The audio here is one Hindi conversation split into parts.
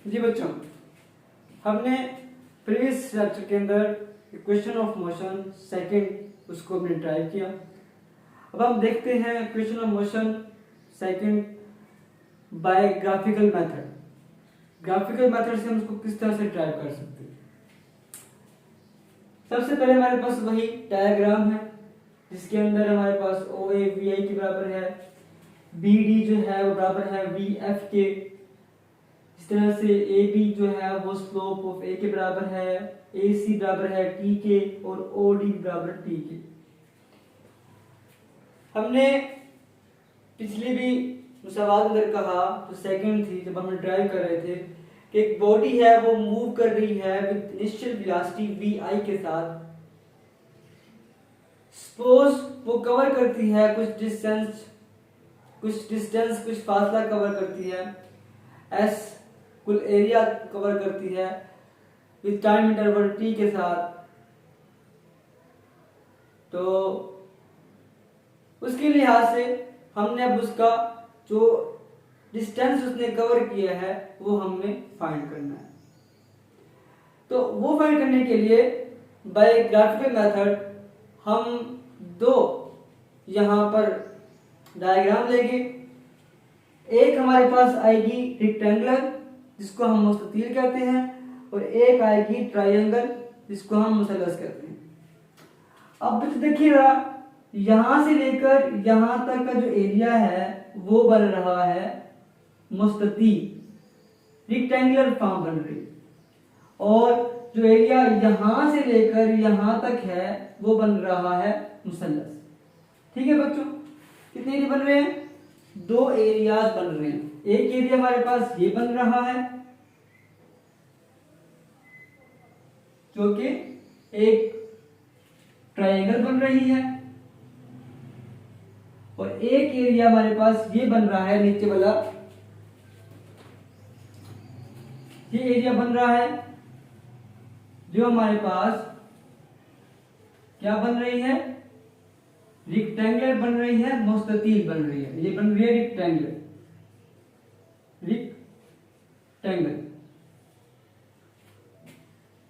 जी बच्चों, हमने प्रीवियस लेक्चर के अंदर क्वेश्चन ऑफ मोशन सेकंड उसको हमने ट्राई किया। अब हम देखते हैं question of motion second by graphical method. Graphical method से हम उसको किस तरह से ट्राई कर सकते हैं। सबसे पहले हमारे पास वही डायग्राम है जिसके अंदर हमारे पास ओ ए वी आई के बराबर है, बी डी जो है वो बराबर है वी एफ के। इस तरह से ए बी जो है वो स्लोप ऑफ ए के बराबर है, ए सी बराबर है टी के और ओ डी बराबर टी के। हमने पिछली भी मुसावात अंदर कहा तो सेकंड थी जब हमने ड्राइव कर रहे थे कि एक बॉडी है वो मूव कर रही है विद इनिशियल वेलोसिटी वी आई के साथ। सपोज वो कवर करती है कुछ डिस्टेंस कुछ फासला कवर करती है, एस कुल एरिया कवर करती है विद टाइम इंटरवल टी के साथ। तो उसके लिहाज से हमने अब उसका जो डिस्टेंस उसने कवर किया है वो हमें फाइंड करना है। तो वो फाइंड करने के लिए बाय ग्राफिकल मेथड हम दो यहां पर डायग्राम लेंगे। एक हमारे पास आएगी रेक्टेंगुलर जिसको हम मुस्ततील कहते हैं और एक आएगी ट्रायंगल जिसको हम मुसल्लस कहते हैं। अब देखिएगा यहां से लेकर यहां तक का जो एरिया है वो बन रहा है मुस्ततील, रेक्टेंगुलर फॉर्म बन रही, और जो एरिया यहां से लेकर यहां तक है वो बन रहा है मुसल्लस। ठीक है बच्चों, कितने एरिया बन रहे हैं? दो एरियाज बन रहे हैं। एक एरिया हमारे पास ये बन रहा है जो कि एक ट्रायंगल बन रही है, और एक एरिया हमारे पास ये बन रहा है नीचे वाला, ये एरिया बन रहा है जो हमारे पास क्या बन रही है? रेक्टेंगुलर बन रही है, मुस्ततील बन रही है। ये बन रही है रेक्टेंगुलर।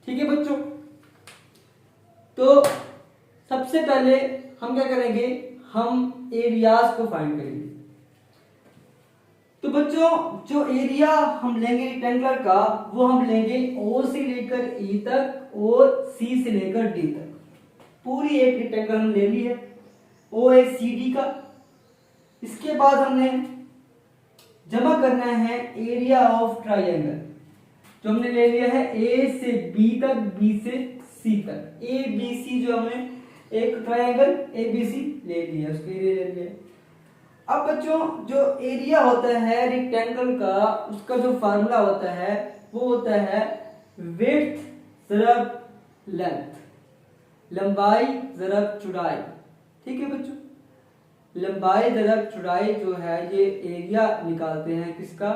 ठीक है बच्चों, तो सबसे पहले हम क्या करेंगे, हम एरियाज को फाइंड करेंगे। तो बच्चों जो एरिया हम लेंगे रेक्टेंगुलर का वो हम लेंगे ओ से लेकर ई तक और सी से लेकर डी तक। पूरी एक रेक्टेंगल हम ले ली है ओ ए सी डी का। इसके बाद हमने जमा करना है एरिया ऑफ ट्रायंगल जो हमने ले लिया है ए से बी तक, बी से सी तक। ए बी सी जो हमने एक ट्रायंगल ए बी सी ले लिया, उसके एरिया ले लिया। अब बच्चों जो एरिया होता है रेक्टेंगल का उसका जो फार्मूला होता है वो होता है विड्थ ज़रब लेंथ, लंबाई ज़रब चौड़ाई। ठीक है बच्चों, लंबाई ज़रब चौड़ाई जो है ये एरिया निकालते हैं किसका?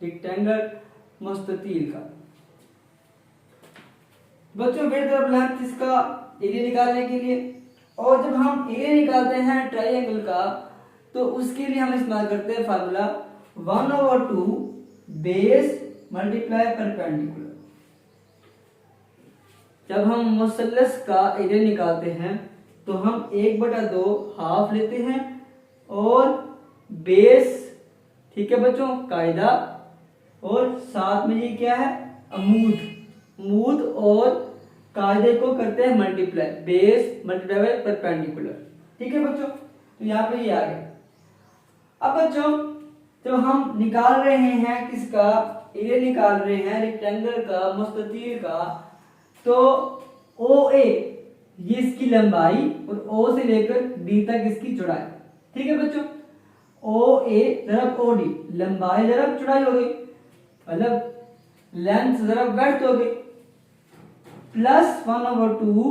रेक्टेंगल मुस्ततील का। बच्चों विड्थ ज़रब लेंथ इसका एरिया निकालने के लिए, और जब हम एरिया निकालते हैं ट्रायंगल का तो उसके लिए हम इस्तेमाल करते हैं फार्मूला 1/2 बेस मल्टीप्लाई परपेंडिकुलर। जब हम मुसल्लस का एरिया निकालते हैं तो हम 1/2 हाफ लेते हैं और बेस, ठीक है बच्चों, कायदा, और साथ में ये क्या है? अमूद और कायदे को करते हैं multiply, base multiply by perpendicular. ठीक है बच्चों, तो यहाँ पे ये आ गया। अब बच्चों जब हम निकाल रहे हैं किसका एरिया निकाल रहे हैं रेक्टेंगल का मुस्ततील का, तो ओ ए ये इसकी लंबाई और ओ से लेकर डी तक इसकी चौड़ाई। ठीक है बच्चों, ओ ए ज़रब ओ डी, लंबाई ज़रब चौड़ाई हो गई, मतलब लेंथ ज़रब ब्रेड्थ हो गई, प्लस 1/2।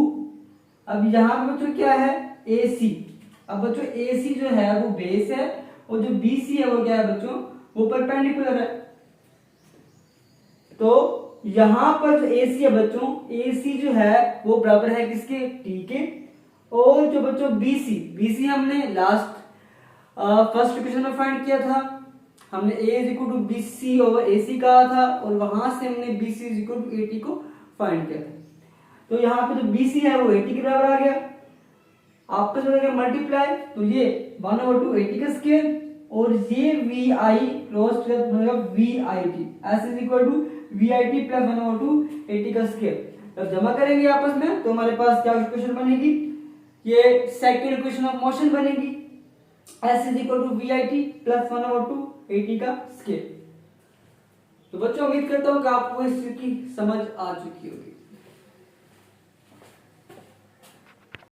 अब यहाँ पे बच्चों क्या है? ए सी। अब बच्चों ए सी जो है वो बेस है और जो बी सी है वो क्या है बच्चों? वो परपेंडिकुलर है। तो यहां पर जो ए सी है बच्चों, ए सी जो है वो बराबर है किसके? टी के। और जो बच्चों बी सी हमने लास्ट फर्स्ट इक्वेशन में फाइंड किया था, हमने a is equal to B C over A C कहा था और वहां से हमने B C is equal to A T को फाइंड किया था। तो यहाँ पे जो बी सी है वो ए टी के बराबर आ गया, आपस में हो मल्टीप्लाई, तो ये 1/2 80 का स्क्वायर और ये वी आई क्रॉस बनेगा V I T, S is equal to V I T plus 1/2 80 का स्क्वायर। जब जमा करेंगे आपस में तो हमारे पास क्या इक्वेशन बनेगी, ये सेकंड इक्वेशन ऑफ मोशन बनेगी, S is equal to V I T plus 1/2 80 का स्क्वायर। तो बच्चों उम्मीद करता हूं कि आपको इसकी समझ आ चुकी होगी।